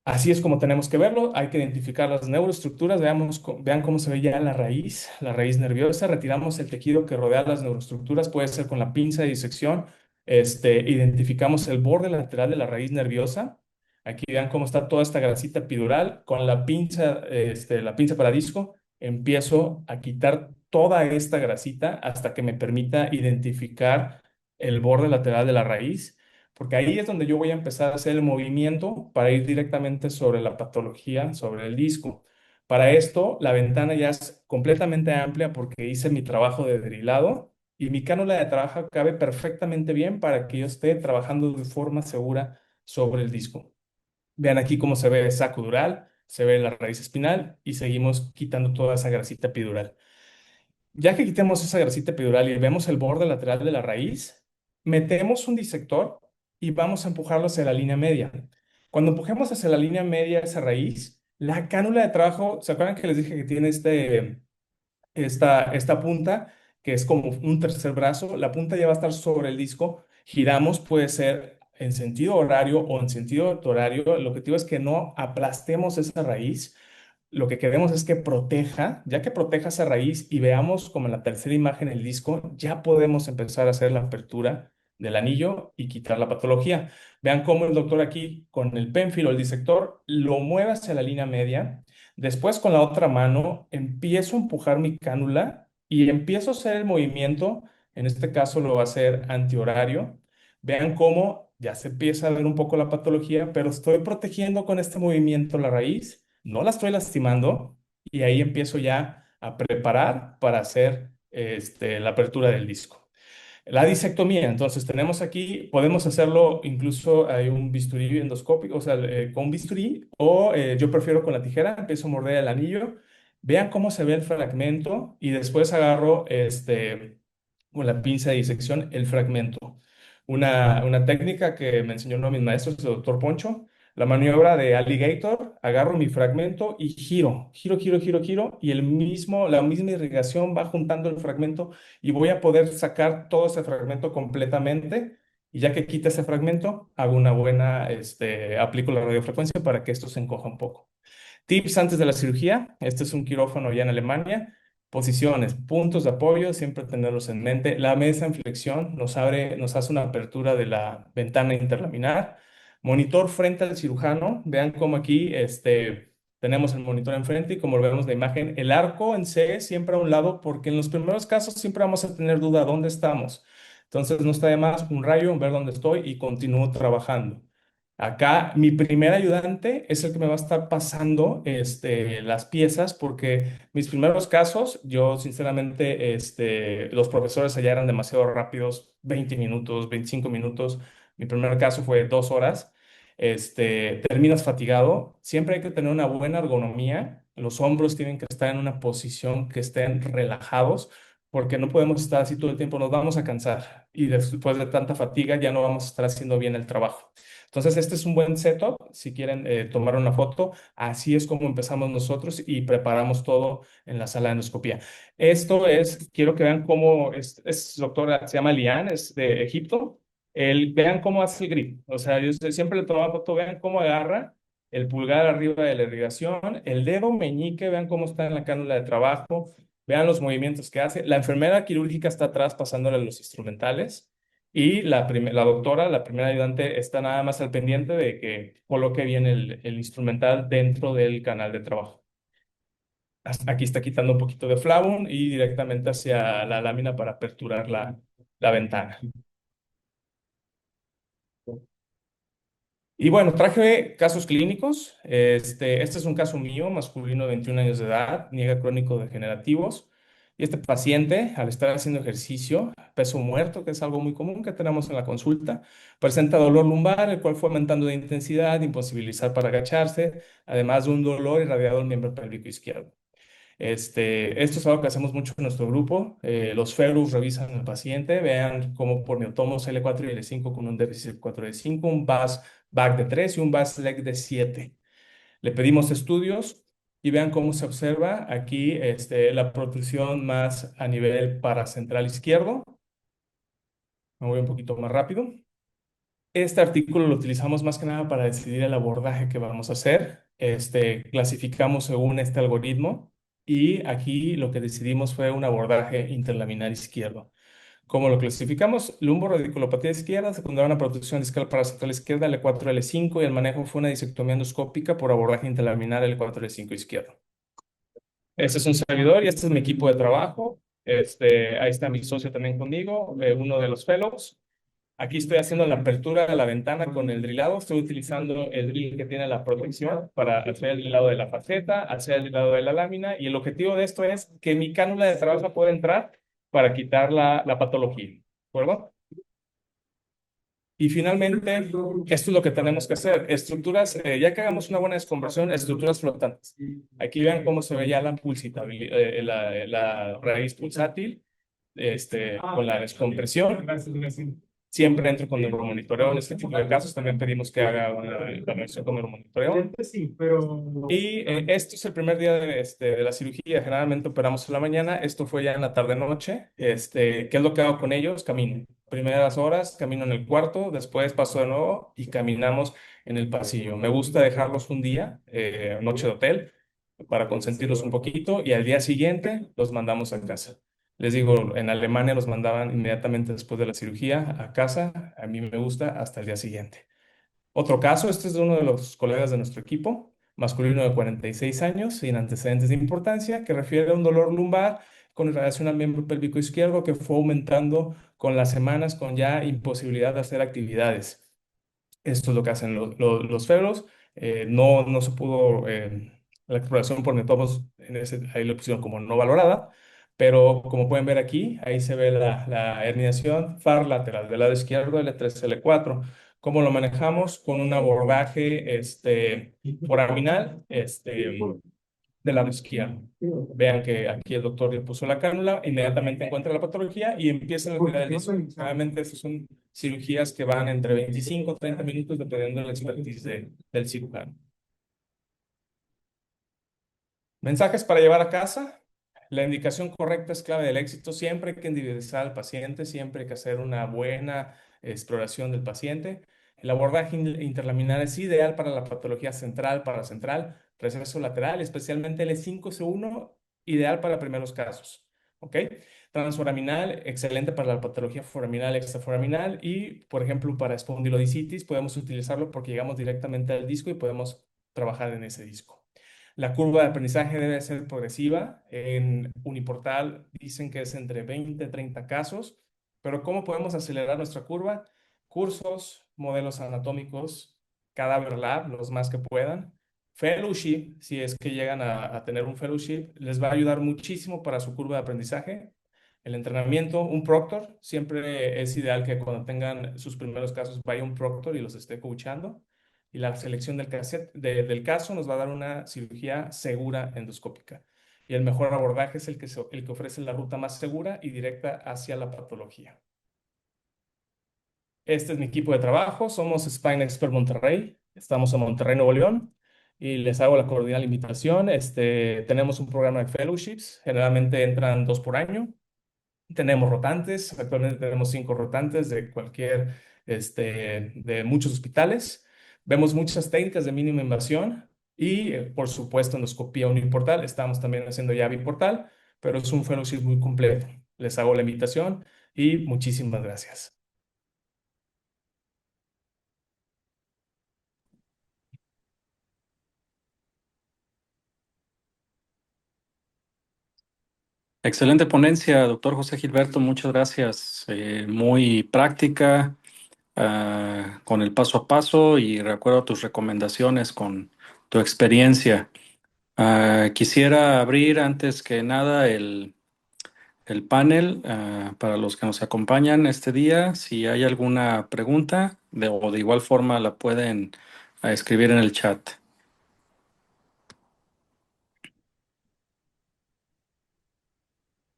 Así es como tenemos que verlo. Hay que identificar las neuroestructuras. Vean cómo se ve ya la raíz nerviosa. Retiramos el tejido que rodea las neuroestructuras. Puede ser con la pinza de disección. Identificamos el borde lateral de la raíz nerviosa. Aquí vean cómo está toda esta grasita epidural. Con la pinza para disco, empiezo a quitar toda esta grasita hasta que me permita identificar el borde lateral de la raíz, porque ahí es donde yo voy a empezar a hacer el movimiento para ir directamente sobre la patología, sobre el disco. Para esto, la ventana ya es completamente amplia porque hice mi trabajo de drilado y mi cánula de trabajo cabe perfectamente bien para que yo esté trabajando de forma segura sobre el disco. Vean aquí cómo se ve el saco dural, se ve la raíz espinal y seguimos quitando toda esa grasita epidural. Ya que quitemos esa grasita epidural y vemos el borde lateral de la raíz, metemos un disector y vamos a empujarlo hacia la línea media. Cuando empujemos hacia la línea media esa raíz, la cánula de trabajo, ¿se acuerdan que les dije que tiene esta punta, que es como un tercer brazo? La punta ya va a estar sobre el disco. Giramos, puede ser en sentido horario o en sentido horario. El objetivo es que no aplastemos esa raíz. Lo que queremos es que proteja, ya que proteja esa raíz y veamos como en la tercera imagen el disco, ya podemos empezar a hacer la apertura del anillo y quitar la patología. Vean cómo el doctor aquí con el pénfilo, el disector, lo mueve hacia la línea media. Después con la otra mano empiezo a empujar mi cánula y empiezo a hacer el movimiento. En este caso lo va a hacer antihorario. Vean cómo ya se empieza a ver un poco la patología, pero estoy protegiendo con este movimiento la raíz, no la estoy lastimando y ahí empiezo ya a preparar para hacer la apertura del disco. La disectomía, entonces tenemos aquí, podemos hacerlo incluso hay un bisturí endoscópico, o sea, con un bisturí, o yo prefiero con la tijera, empiezo a morder el anillo. Vean cómo se ve el fragmento y después agarro con la pinza de disección el fragmento. Una técnica que me enseñó uno de mis maestros, el doctor Poncho, la maniobra de alligator. Agarro mi fragmento y giro, y la misma irrigación va juntando el fragmento y voy a poder sacar todo ese fragmento completamente. Y ya que quita ese fragmento, hago aplico la radiofrecuencia para que esto se encoja un poco. Tips antes de la cirugía. Este es un quirófano ya en Alemania. Posiciones, puntos de apoyo, siempre tenerlos en mente. La mesa en flexión nos hace una apertura de la ventana interlaminar. Monitor frente al cirujano. Vean cómo aquí tenemos el monitor enfrente y como lo vemos en la imagen, el arco en C siempre a un lado, porque en los primeros casos siempre vamos a tener duda dónde estamos. Entonces no está de más un rayo, ver dónde estoy y continúo trabajando. Acá mi primer ayudante es el que me va a estar pasando las piezas porque mis primeros casos, yo sinceramente, los profesores allá eran demasiado rápidos, 20 minutos, 25 minutos. Mi primer caso fue 2 horas. Terminas fatigado. Siempre hay que tener una buena ergonomía. Los hombros tienen que estar en una posición que estén relajados porque no podemos estar así todo el tiempo, nos vamos a cansar y después de tanta fatiga ya no vamos a estar haciendo bien el trabajo. Entonces, este es un buen setup. Si quieren tomar una foto, así es como empezamos nosotros y preparamos todo en la sala de endoscopía. Esto es, quiero que vean cómo es doctora, se llama Lian, es de Egipto. Vean cómo hace el grip. O sea, yo siempre le tomo foto, vean cómo agarra el pulgar arriba de la irrigación, el dedo meñique, vean cómo está en la cánula de trabajo, vean los movimientos que hace. La enfermera quirúrgica está atrás pasándole los instrumentales. Y la doctora, la primera ayudante, está nada más al pendiente de que coloque bien el instrumental dentro del canal de trabajo. Aquí está quitando un poquito de flabón y directamente hacia la lámina para aperturar la ventana. Y bueno, traje casos clínicos. Este es un caso mío, masculino de 21 años de edad, niega crónico degenerativos. Y este paciente, al estar haciendo ejercicio, peso muerto, que es algo muy común que tenemos en la consulta, presenta dolor lumbar, el cual fue aumentando de intensidad, imposibilizar para agacharse, además de un dolor irradiado al miembro pélvico izquierdo. Esto es algo que hacemos mucho en nuestro grupo. Los FERUS revisan al paciente, vean cómo por miotomos L4 y L5 con un déficit 4 de 5, un VAS back de 3 y un VAS leg de 7. Le pedimos estudios y vean cómo se observa aquí la protrusión más a nivel paracentral izquierdo. Me voy un poquito más rápido. Este artículo lo utilizamos más que nada para decidir el abordaje que vamos a hacer. Clasificamos según este algoritmo y aquí lo que decidimos fue un abordaje interlaminar izquierdo. ¿Cómo lo clasificamos? Lumboradiculopatía izquierda, secundaria una protrusión discal paracentral izquierda, L4, L5 y el manejo fue una disectomía endoscópica por abordaje interlaminar L4, L5 izquierdo. Este es un servidor y este es mi equipo de trabajo. Ahí está mi socio también conmigo, uno de los fellows. Aquí estoy haciendo la apertura de la ventana con el drilado. Estoy utilizando el drill que tiene la protección para hacer el drilado de la faceta, hacer el drilado de la lámina. Y el objetivo de esto es que mi cánula de trabajo pueda entrar para quitar la patología. ¿De acuerdo? Y finalmente, esto es lo que tenemos que hacer. Estructuras, ya que hagamos una buena descompresión, estructuras flotantes. Aquí vean cómo se ve ya la pulsitabilidad, la raíz pulsátil, con la descompresión. Siempre entro con neuromonitoreo. En este tipo de casos también pedimos que haga una intervención con neuromonitoreo. Y esto es el primer día de la cirugía. Generalmente operamos en la mañana. Esto fue ya en la tarde-noche. ¿Qué es lo que hago con ellos? Camino. Primeras horas, camino en el cuarto, después paso de nuevo y caminamos en el pasillo. Me gusta dejarlos un día, noche de hotel, para consentirlos un poquito y al día siguiente los mandamos a casa. Les digo, en Alemania los mandaban inmediatamente después de la cirugía a casa. A mí me gusta hasta el día siguiente. Otro caso, este es de uno de los colegas de nuestro equipo, masculino de 46 años, sin antecedentes de importancia, que refiere a un dolor lumbar con relación al miembro pélvico izquierdo que fue aumentando con las semanas con ya imposibilidad de hacer actividades. Esto es lo que hacen los feros. No se pudo, la exploración por metódos, ahí lo pusieron como no valorada, pero como pueden ver aquí, ahí se ve la herniación far lateral del lado izquierdo, L3, L4. ¿Cómo lo manejamos? Con un abordaje foraminal, del lado izquierdo. Vean que aquí el doctor le puso la cánula, inmediatamente encuentra la patología y empieza a retirar el disco. Realmente estas son cirugías que van entre 25 o 30 minutos dependiendo de la expertise del cirujano. Mensajes para llevar a casa. La indicación correcta es clave del éxito. Siempre hay que individualizar al paciente, siempre hay que hacer una buena exploración del paciente. El abordaje interlaminar es ideal para la patología central, paracentral, receso lateral, especialmente L5-S1, ideal para primeros casos. ¿Ok? Transforaminal, excelente para la patología foraminal, extraforaminal y, por ejemplo, para espondilodicitis podemos utilizarlo porque llegamos directamente al disco y podemos trabajar en ese disco. La curva de aprendizaje debe ser progresiva. En Uniportal dicen que es entre 20 y 30 casos. Pero ¿cómo podemos acelerar nuestra curva? Cursos, modelos anatómicos, Cadaver Lab, los más que puedan. Fellowship, si es que llegan a tener un fellowship, les va a ayudar muchísimo para su curva de aprendizaje. El entrenamiento, un proctor, siempre es ideal que cuando tengan sus primeros casos vaya un proctor y los esté coachando. Y la selección del caso nos va a dar una cirugía segura endoscópica. Y el mejor abordaje es el que ofrece la ruta más segura y directa hacia la patología. Este es mi equipo de trabajo. Somos Spine Expert Monterrey. Estamos en Monterrey, Nuevo León. Y les hago la cordial invitación. Tenemos un programa de fellowships. Generalmente entran 2 por año. Tenemos rotantes. Actualmente tenemos 5 rotantes de de muchos hospitales. Vemos muchas técnicas de mínima invasión y, por supuesto, endoscopía uniportal. Estamos también haciendo ya biportal, pero es un fellowship muy completo. Les hago la invitación y muchísimas gracias. Excelente ponencia, doctor José Gilberto, muchas gracias. Muy práctica, con el paso a paso y recuerdo tus recomendaciones con tu experiencia. Quisiera abrir antes que nada el panel para los que nos acompañan este día. Si hay alguna pregunta o de igual forma la pueden escribir en el chat.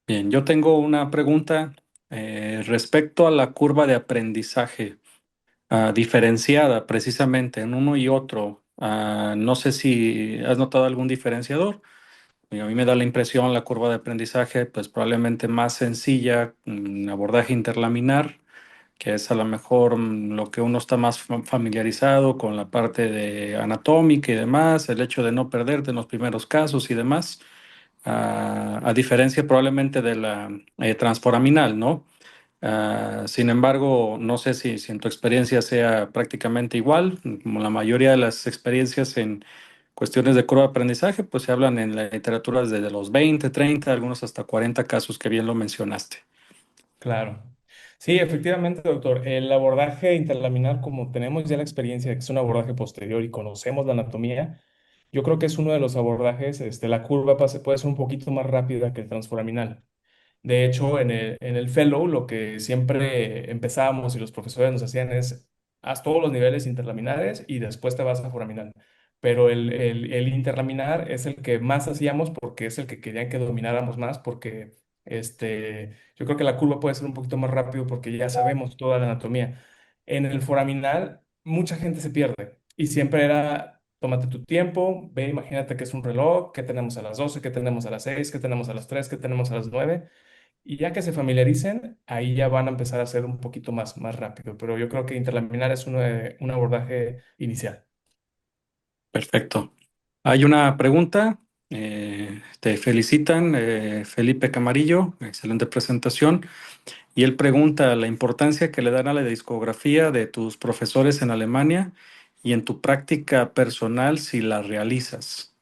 Bien, yo tengo una pregunta respecto a la curva de aprendizaje diferenciada precisamente en uno y otro. No sé si has notado algún diferenciador. Y a mí me da la impresión la curva de aprendizaje, pues probablemente más sencilla, abordaje interlaminar, que es a lo mejor lo que uno está más familiarizado con la parte de anatómica y demás, el hecho de no perderte en los primeros casos y demás, a diferencia probablemente de la transforaminal, ¿no? Sin embargo, no sé si en tu experiencia sea prácticamente igual, como la mayoría de las experiencias en cuestiones de curva de aprendizaje, pues se hablan en la literatura desde los 20, 30, algunos hasta 40 casos que bien lo mencionaste. Claro. Sí, efectivamente, doctor. El abordaje interlaminar, como tenemos ya la experiencia de que es un abordaje posterior y conocemos la anatomía, yo creo que es uno de los abordajes, la curva puede ser un poquito más rápida que el transforaminal. De hecho, en el fellow, lo que siempre empezábamos y los profesores nos hacían es, haz todos los niveles interlaminares y después te vas a foraminal. Pero el interlaminar es el que más hacíamos porque es el que querían que domináramos más, porque yo creo que la curva puede ser un poquito más rápido porque ya sabemos toda la anatomía. En el foraminal, mucha gente se pierde y siempre era, tómate tu tiempo, ve, imagínate que es un reloj, qué tenemos a las 12, qué tenemos a las 6, qué tenemos a las 3, qué tenemos a las 9. Y ya que se familiaricen, ahí ya van a empezar a ser un poquito más rápido. Pero yo creo que interlaminar es un abordaje inicial. Perfecto. Hay una pregunta. Te felicitan, Felipe Camarillo, excelente presentación. Y él pregunta la importancia que le dan a la discografía de tus profesores en Alemania y en tu práctica personal si la realizas.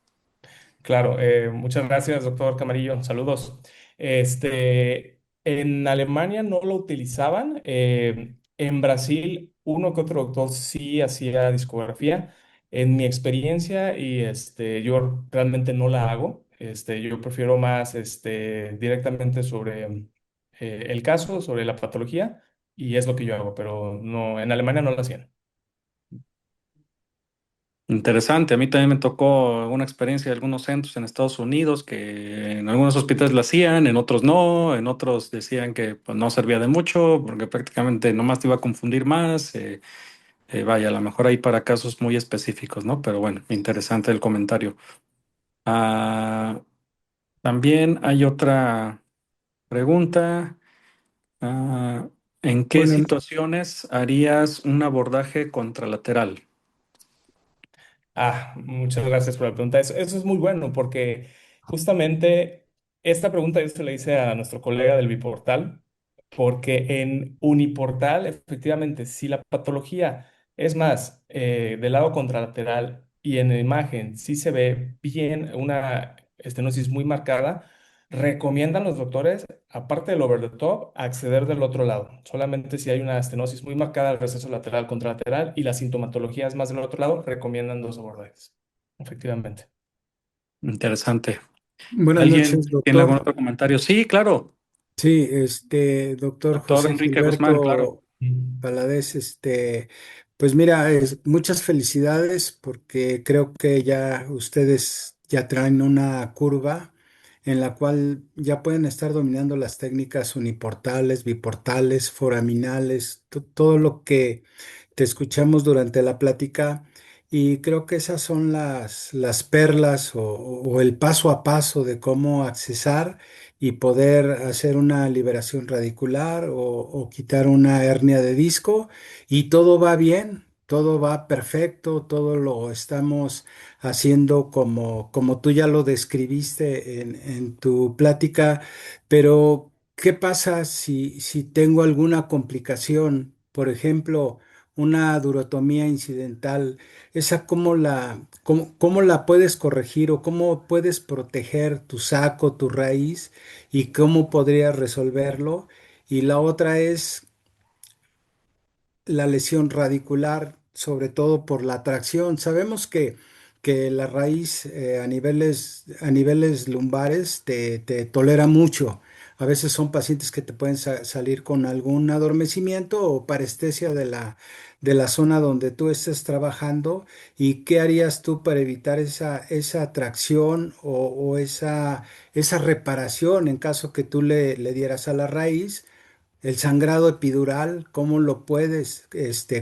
Claro, muchas gracias, doctor Camarillo. Saludos. En Alemania no lo utilizaban. En Brasil, uno que otro doctor sí hacía discografía. En mi experiencia, y yo realmente no la hago. Yo prefiero más directamente sobre el caso, sobre la patología, y es lo que yo hago, pero no, en Alemania no lo hacían. Interesante, a mí también me tocó una experiencia de algunos centros en Estados Unidos que en algunos hospitales la hacían, en otros no, en otros decían que pues, no servía de mucho porque prácticamente nomás te iba a confundir más. Vaya, a lo mejor hay para casos muy específicos, ¿no? Pero bueno, interesante el comentario. Ah, también hay otra pregunta. Ah, ¿En qué Bueno, situaciones harías un abordaje contralateral? Muchas gracias por la pregunta. Eso es muy bueno porque justamente esta pregunta yo se la hice a nuestro colega del Biportal, porque en Uniportal, efectivamente, si la patología es más del lado contralateral y en la imagen sí se ve bien una estenosis muy marcada, Recomiendan los doctores, aparte del over the top, acceder del otro lado. Solamente si hay una estenosis muy marcada del receso lateral contralateral y la sintomatología es más del otro lado, recomiendan dos abordajes. Efectivamente. Interesante. Buenas ¿Alguien noches, tiene algún doctor. otro comentario? Sí, claro. Sí, doctor Doctor José Enrique Guzmán, claro. Gilberto Valadez, pues mira, muchas felicidades porque creo que ya ustedes ya traen una curva en la cual ya pueden estar dominando las técnicas uniportales, biportales, foraminales, todo lo que te escuchamos durante la plática y creo que esas son las perlas o el paso a paso de cómo accesar y poder hacer una liberación radicular o quitar una hernia de disco y todo va bien, todo va perfecto, todo lo estamos haciendo como tú ya lo describiste en tu plática, pero ¿qué pasa si tengo alguna complicación? Por ejemplo, una durotomía incidental, ¿esa cómo la puedes corregir o cómo puedes proteger tu saco, tu raíz y cómo podrías resolverlo? Y la otra es la lesión radicular, sobre todo por la tracción. Sabemos que la raíz a niveles lumbares te tolera mucho. A veces son pacientes que te pueden salir con algún adormecimiento o parestesia de la zona donde tú estés trabajando. ¿Y qué harías tú para evitar esa tracción o esa reparación en caso que tú le dieras a la raíz? El sangrado epidural, ¿cómo lo puedes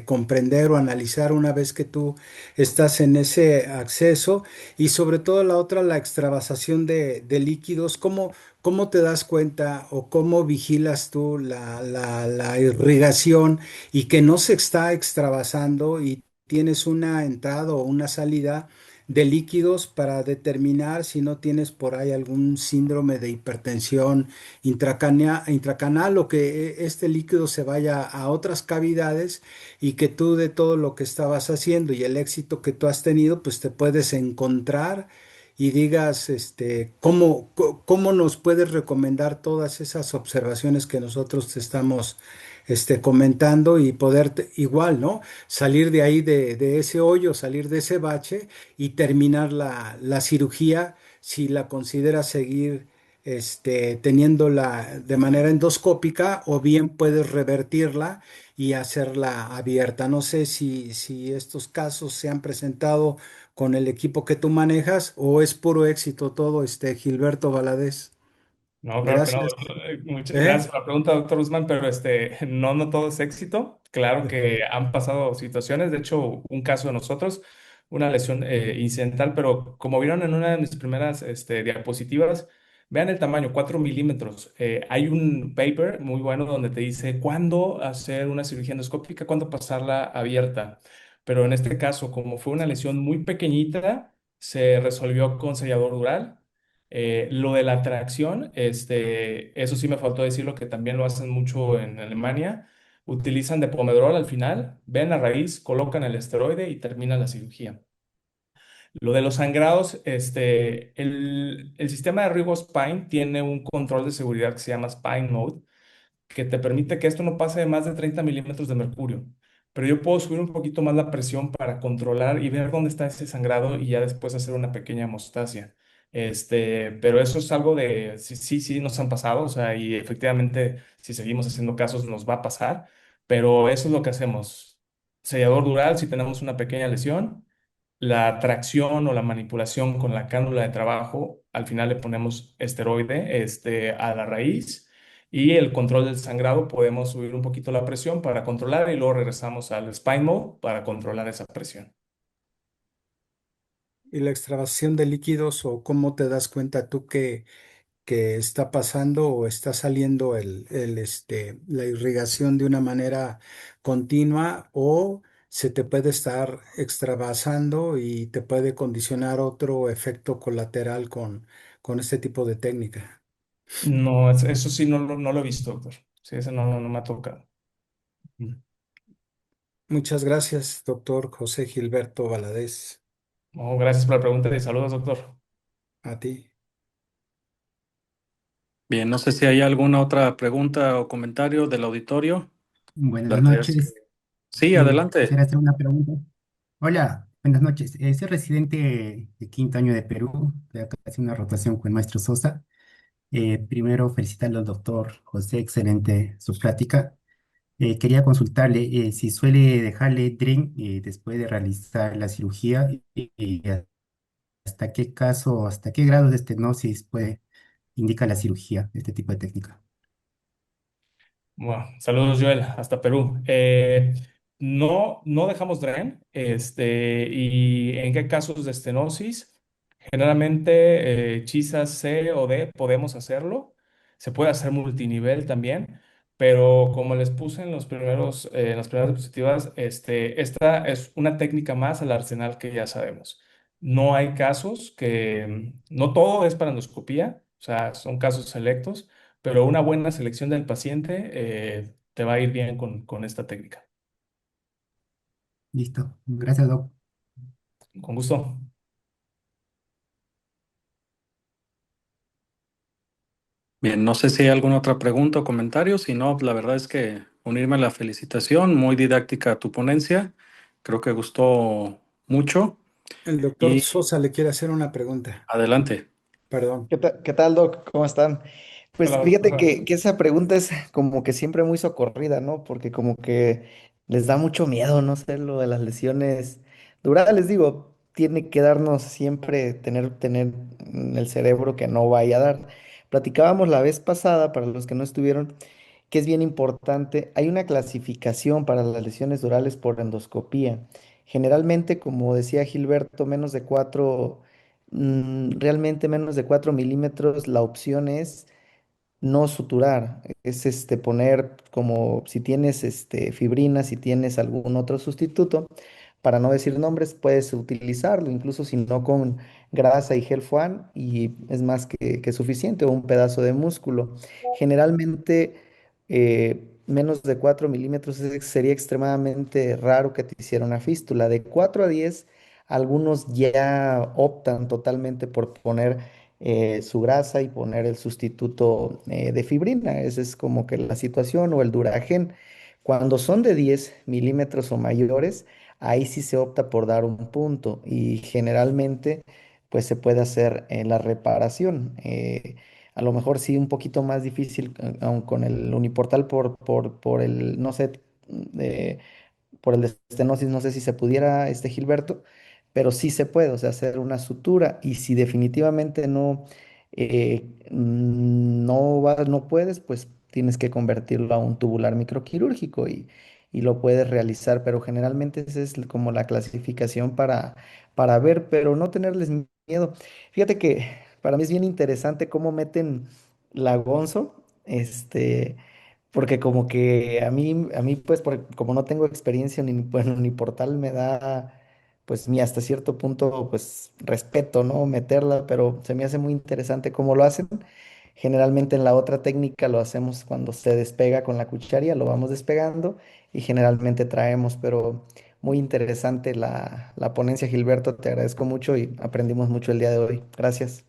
comprender o analizar una vez que tú estás en ese acceso? Y sobre todo la otra, la extravasación de líquidos, ¿cómo te das cuenta o cómo vigilas tú la irrigación y que no se está extravasando y tienes una entrada o una salida de líquidos para determinar si no tienes por ahí algún síndrome de hipertensión intracanal o que este líquido se vaya a otras cavidades y que tú de todo lo que estabas haciendo y el éxito que tú has tenido, pues te puedes encontrar y digas, cómo nos puedes recomendar todas esas observaciones que nosotros te estamos, comentando y poder igual, ¿no? Salir de ahí, de ese hoyo, salir de ese bache y terminar la cirugía si la consideras seguir teniéndola de manera endoscópica o bien puedes revertirla y hacerla abierta. No sé si estos casos se han presentado con el equipo que tú manejas o es puro éxito todo, Gilberto Valadez. No, claro que no. Gracias. Muchas ¿Eh? gracias por la pregunta, doctor Guzmán, pero no, no todo es éxito. Claro que han pasado situaciones, de hecho, un caso de nosotros, una lesión incidental, pero como vieron en una de mis primeras diapositivas, vean el tamaño, 4 milímetros. Hay un paper muy bueno donde te dice cuándo hacer una cirugía endoscópica, cuándo pasarla abierta. Pero en este caso, como fue una lesión muy pequeñita, se resolvió con sellador dural. Lo de la tracción, eso sí me faltó decirlo que también lo hacen mucho en Alemania. Utilizan depomedrol al final, ven la raíz, colocan el esteroide y termina la cirugía. Lo de los sangrados, el sistema de Rigo Spine tiene un control de seguridad que se llama Spine Mode, que te permite que esto no pase de más de 30 milímetros de mercurio. Pero yo puedo subir un poquito más la presión para controlar y ver dónde está ese sangrado y ya después hacer una pequeña hemostasia. Pero eso es algo de, sí, sí, sí, nos han pasado, o sea, y efectivamente, si seguimos haciendo casos, nos va a pasar, pero eso es lo que hacemos. Sellador dural si tenemos una pequeña lesión, la tracción o la manipulación con la cánula de trabajo, al final le ponemos esteroide a la raíz y el control del sangrado podemos subir un poquito la presión para controlar y luego regresamos al spine mode para controlar esa presión. Y la extravasación de líquidos o cómo te das cuenta tú que está pasando o está saliendo la irrigación de una manera continua o se te puede estar extravasando y te puede condicionar otro efecto colateral con este tipo de técnica. No, eso sí no lo he visto, doctor. Sí, eso no me ha tocado. Mm. Muchas gracias, doctor José Gilberto Valadez. No, gracias por la pregunta y saludos, doctor. A ti. Bien, no sé si hay alguna otra pregunta o comentario del auditorio. Buenas La verdad es que noches. sí, Quisiera adelante. hacer una pregunta. Hola, buenas noches. Soy residente de quinto año de Perú. Estoy acá haciendo una rotación con el maestro Sosa. Primero, felicitarle al doctor José, excelente su plática. Quería consultarle si suele dejarle DREN después de realizar la cirugía y hasta qué caso, hasta qué grado de estenosis indica la cirugía de este tipo de técnica. Bueno, saludos Joel, hasta Perú. No dejamos DREN, y en qué casos de estenosis, generalmente CHISA C o D podemos hacerlo, se puede hacer multinivel también, pero como les puse en las primeras diapositivas, esta es una técnica más al arsenal que ya sabemos. No hay casos no todo es para endoscopía, o sea, son casos selectos, pero una buena selección del paciente te va a ir bien con esta técnica. Listo. Gracias, doc. Con gusto. Bien, no sé si hay alguna otra pregunta o comentario. Si no, la verdad es que unirme a la felicitación. Muy didáctica tu ponencia. Creo que gustó mucho. El doctor Y Sosa le quiere hacer una pregunta. adelante. Perdón. Qué tal, Doc? ¿Cómo están? Pues Hola, fíjate hola. que esa pregunta es como que siempre muy socorrida, ¿no? Porque como que les da mucho miedo, no sé, lo de las lesiones durales, digo, tiene que darnos siempre tener en el cerebro que no vaya a dar. Platicábamos la vez pasada, para los que no estuvieron, que es bien importante, hay una clasificación para las lesiones durales por endoscopía. Generalmente, como decía Gilberto, realmente menos de 4 milímetros, la opción es no suturar, es poner como si tienes fibrina, si tienes algún otro sustituto, para no decir nombres, puedes utilizarlo, incluso si no con grasa y gel Fuan, y es más que suficiente, o un pedazo de músculo. Generalmente, menos de 4 milímetros sería extremadamente raro que te hiciera una fístula. De 4 a 10, algunos ya optan totalmente por poner su grasa y poner el sustituto de fibrina. Esa es como que la situación o el duragen. Cuando son de 10 milímetros o mayores, ahí sí se opta por dar un punto y generalmente pues se puede hacer la reparación. A lo mejor sí un poquito más difícil aun con el uniportal por el, no sé, eh, por el de estenosis, no sé si se pudiera, Gilberto, pero sí se puede, o sea, hacer una sutura y si definitivamente no puedes, pues tienes que convertirlo a un tubular microquirúrgico y lo puedes realizar, pero generalmente esa es como la clasificación para ver, pero no tenerles miedo. Fíjate que para mí es bien interesante cómo meten la gonzo, porque como que a mí pues como no tengo experiencia bueno, ni portal me da pues ni hasta cierto punto pues respeto, ¿no? Meterla, pero se me hace muy interesante cómo lo hacen. Generalmente en la otra técnica lo hacemos cuando se despega con la cuchara, lo vamos despegando y generalmente traemos, pero muy interesante la ponencia, Gilberto, te agradezco mucho y aprendimos mucho el día de hoy. Gracias.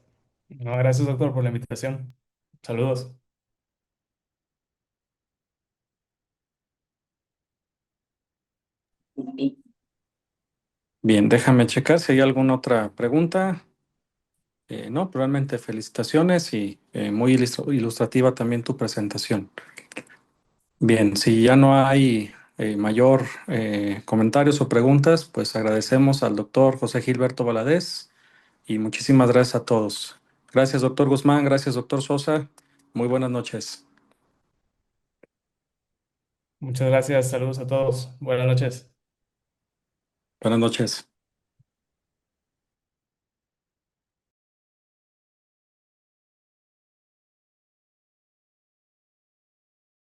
No, gracias, doctor, por la invitación. Saludos. Bien, déjame checar si hay alguna otra pregunta. No, pero realmente felicitaciones y muy ilustrativa también tu presentación. Bien, si ya no hay mayor comentarios o preguntas, pues agradecemos al doctor José Gilberto Valadez y muchísimas gracias a todos. Gracias, doctor Guzmán, gracias, doctor Sosa. Muy buenas noches. Muchas gracias. Saludos a todos. Buenas noches. Buenas noches.